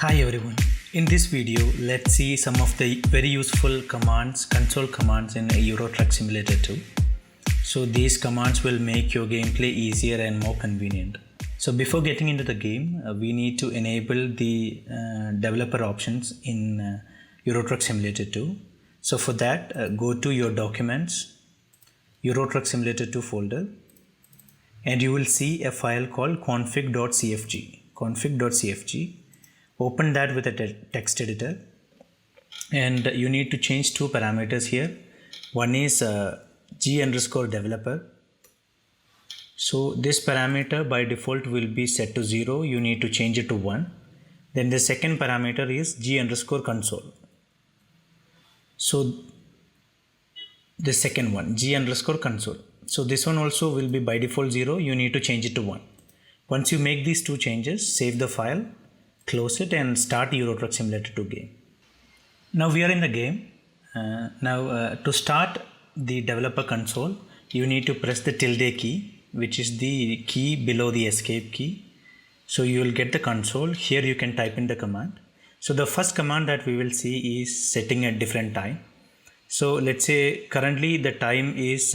Hi everyone. In this video, let's see some of the very useful commands, console commands in Euro Truck Simulator 2. So these commands will make your gameplay easier and more convenient. So before getting into the game, we need to enable the developer options in Euro Truck Simulator 2. So for that, go to your documents, Euro Truck Simulator 2 folder, and you will see a file called config.cfg. Open that with a text editor, and you need to change two parameters here. One is g_developer. So this parameter by default will be set to 0. You need to change it to 1. Then the second parameter is g_console. So the second one, g_console. So this one also will be by default 0. You need to change it to 1. Once you make these two changes, save the file, close it, and start Euro Truck Simulator 2 game. Now we are in the game. To start the developer console, you need to press the tilde key, which is the key below the escape key. So you will get the console. Here you can type in the command. So the first command that we will see is setting a different time. So let's say currently the time is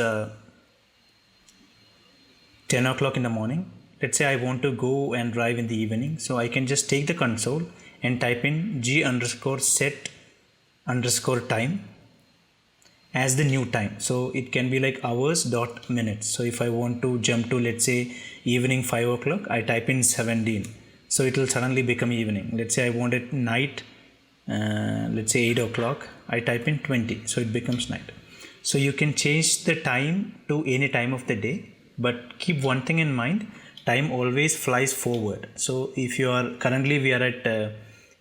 10 o'clock in the morning. Let's say I want to go and drive in the evening. So I can just take the console and type in g_set_time as the new time. So it can be like hours.minutes. So if I want to jump to, let's say, evening 5 o'clock, I type in 17. So it will suddenly become evening. Let's say I want it night, let's say 8 o'clock, I type in 20. So it becomes night. So you can change the time to any time of the day, but keep one thing in mind. Time always flies forward. So if you are currently we are at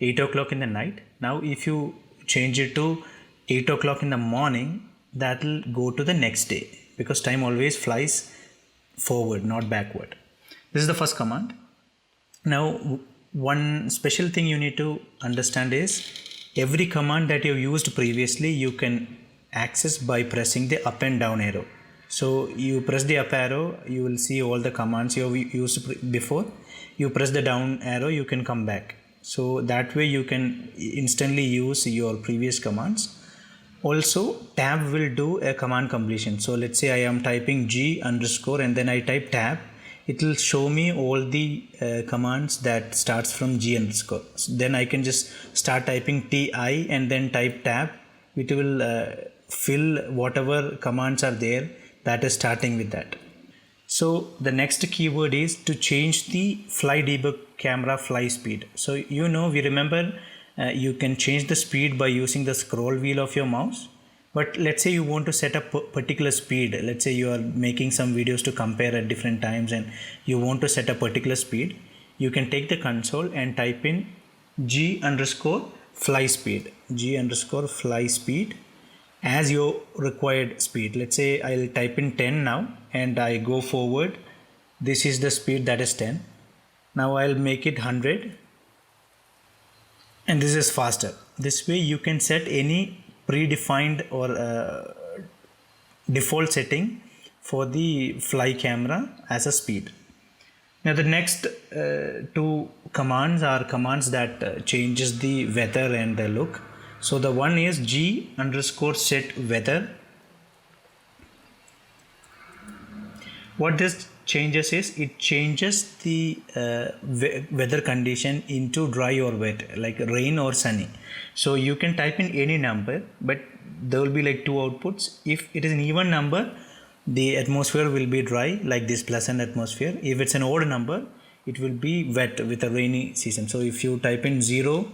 8 o'clock in the night. Now if you change it to 8 o'clock in the morning, that will go to the next day, because time always flies forward, not backward. This is the first command. Now one special thing you need to understand is every command that you used previously you can access by pressing the up and down arrow. So you press the up arrow, you will see all the commands you have used before. You press the down arrow, you can come back. So that way you can instantly use your previous commands. Also, tab will do a command completion. So let's say I am typing g_ and then I type tab. It will show me all the commands that starts from g_. Then I can just start typing ti and then type tab. It will fill whatever commands are there that is starting with that. So the next keyword is to change the fly debug camera fly speed. So we remember you can change the speed by using the scroll wheel of your mouse. But let's say you want to set a particular speed. Let's say you are making some videos to compare at different times and you want to set a particular speed. You can take the console and type in g_fly speed. G_fly speed as your required speed. Let's say I'll type in 10 now and I go forward. This is the speed, that is 10. Now I'll make it 100 and this is faster. This way you can set any predefined or default setting for the fly camera as a speed. Now the next two commands are commands that changes the weather and the look. So the one is g_set weather. What this changes is it changes the weather condition into dry or wet, like rain or sunny. So you can type in any number, but there will be like two outputs. If it is an even number, the atmosphere will be dry, like this pleasant atmosphere. If it's an odd number, it will be wet with a rainy season. So if you type in 0,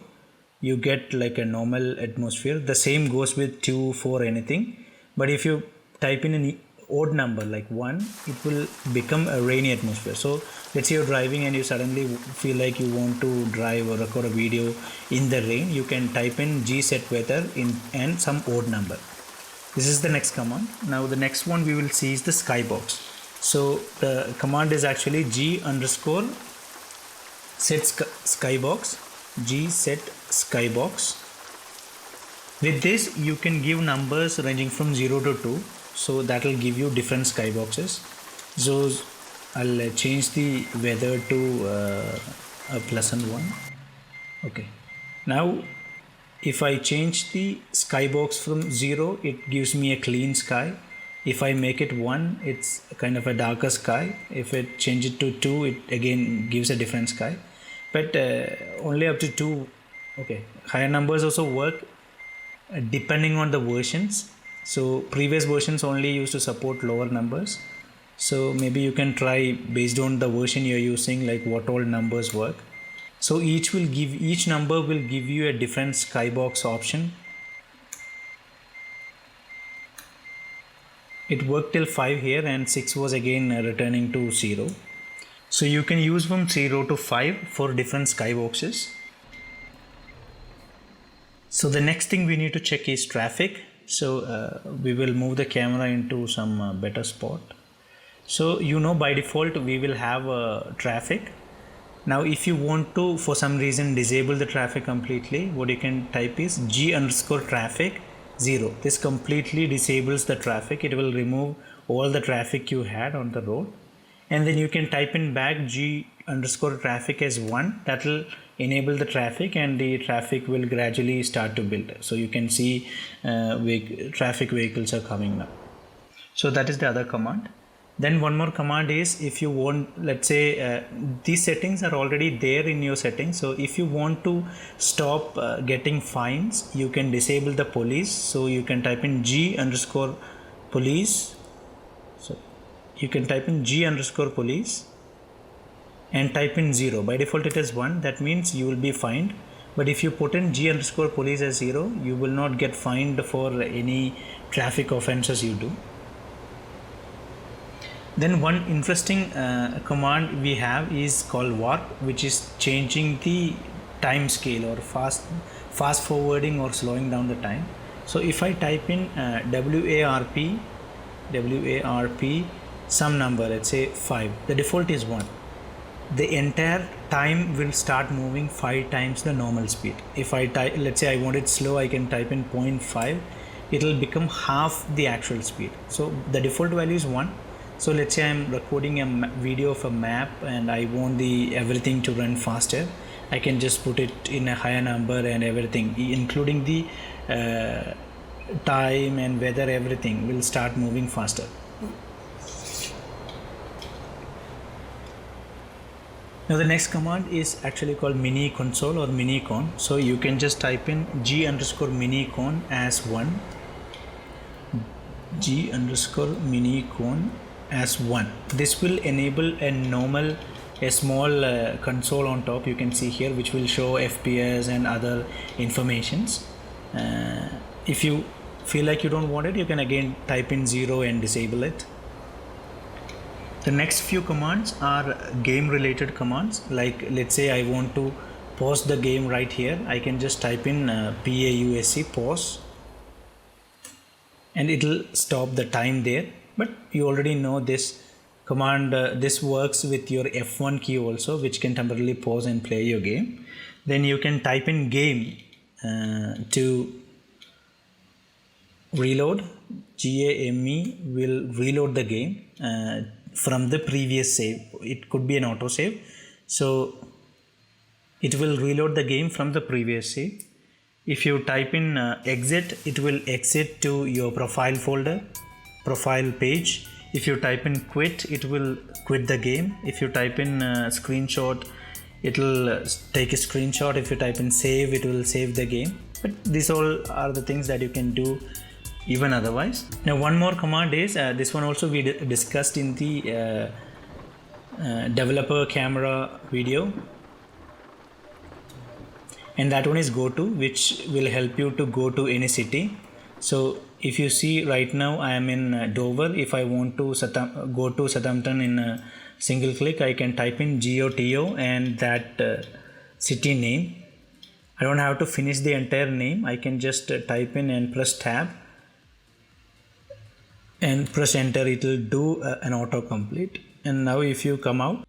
you get like a normal atmosphere. The same goes with 2, 4, anything. But if you type in an odd number like 1, it will become a rainy atmosphere. So let's say you're driving and you suddenly feel like you want to drive or record a video in the rain. You can type in g_set weather and some odd number. This is the next command. Now the next one we will see is the Skybox. So the command is actually g_set Skybox. G_set Skybox. With this you can give numbers ranging from 0 to 2. So that will give you different skyboxes. So I'll change the weather to a pleasant one. Okay, now if I change the skybox from 0, it gives me a clean sky. If I make it 1, it's kind of a darker sky. If I change it to 2, it again gives a different sky. But only up to 2. Okay, higher numbers also work depending on the versions. So previous versions only used to support lower numbers. So maybe you can try based on the version you're using, like what all numbers work. So each number will give you a different skybox option. It worked till 5 here, and 6 was again returning to 0. So you can use from 0 to 5 for different skyboxes. So the next thing we need to check is traffic. So we will move the camera into some better spot. So by default we will have traffic. Now if you want to for some reason disable the traffic completely, what you can type is g_traffic 0. This completely disables the traffic. It will remove all the traffic you had on the road, and then you can type in back g_traffic as 1. That will enable the traffic, and the traffic will gradually start to build. So you can see traffic vehicles are coming now. So that is the other command. Then one more command is, if you want, let's say these settings are already there in your settings. So if you want to stop getting fines, you can disable the police. So you can type in g_police. So you can type in g_police and type in 0. By default it is 1. That means you will be fined. But if you put in g_police as 0, you will not get fined for any traffic offenses you do. Then one interesting command we have is called warp, which is changing the time scale or fast forwarding or slowing down the time. So if I type in warp some number, let's say 5, the default is 1. The entire time will start moving 5 times the normal speed. If I type, let's say I want it slow, I can type in 0.5. It will become half the actual speed. So the default value is 1. So let's say I'm recording a video of a map and I want everything to run faster. I can just put it in a higher number, and everything, including the time and weather, everything will start moving faster. Now the next command is actually called mini console or minicon. So you can just type in g_minicon as 1. g_minicon as 1. This will enable a small console on top, you can see here, which will show FPS and other informations. If you feel like you don't want it, you can again type in 0 and disable it. The next few commands are game related commands. Like let's say I want to pause the game right here, I can just type in PAUSE, pause, and it will stop the time there. But you already know this command, this works with your F1 key also, which can temporarily pause and play your game. Then you can type in game to reload. GAME will reload the game from the previous save. It could be an auto save, so it will reload the game from the previous save. If you type in exit, it will exit to your profile folder, profile page. If you type in quit, it will quit the game. If you type in screenshot, it will take a screenshot. If you type in save, it will save the game. But these all are the things that you can do even otherwise. Now one more command is this one also we discussed in the developer camera video, and that one is Goto, which will help you to go to any city. So if you see right now I am in Dover. If I want to go to Southampton in a single click, I can type in GOTO and that city name. I don't have to finish the entire name. I can just type in and press tab and press enter. It will do an autocomplete. And now if you come out,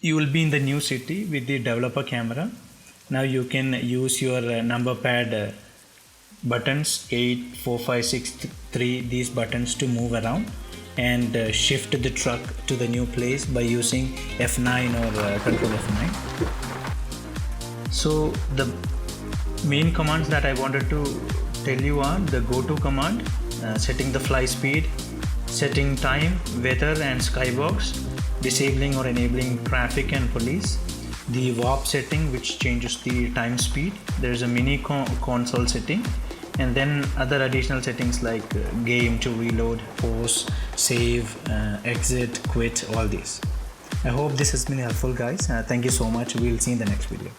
you will be in the new city with the developer camera. Now you can use your number pad buttons 8, 4, 5, 6, 3, these buttons to move around and shift the truck to the new place by using F9 or control F9. So the main commands that I wanted to tell you are the Goto command, setting the fly speed, setting time, weather and skybox, disabling or enabling traffic and police, the warp setting which changes the time speed, there is a mini console setting, and then other additional settings like game to reload, pause, save, exit, quit, all these. I hope this has been helpful, guys. Thank you so much. We'll see you in the next video.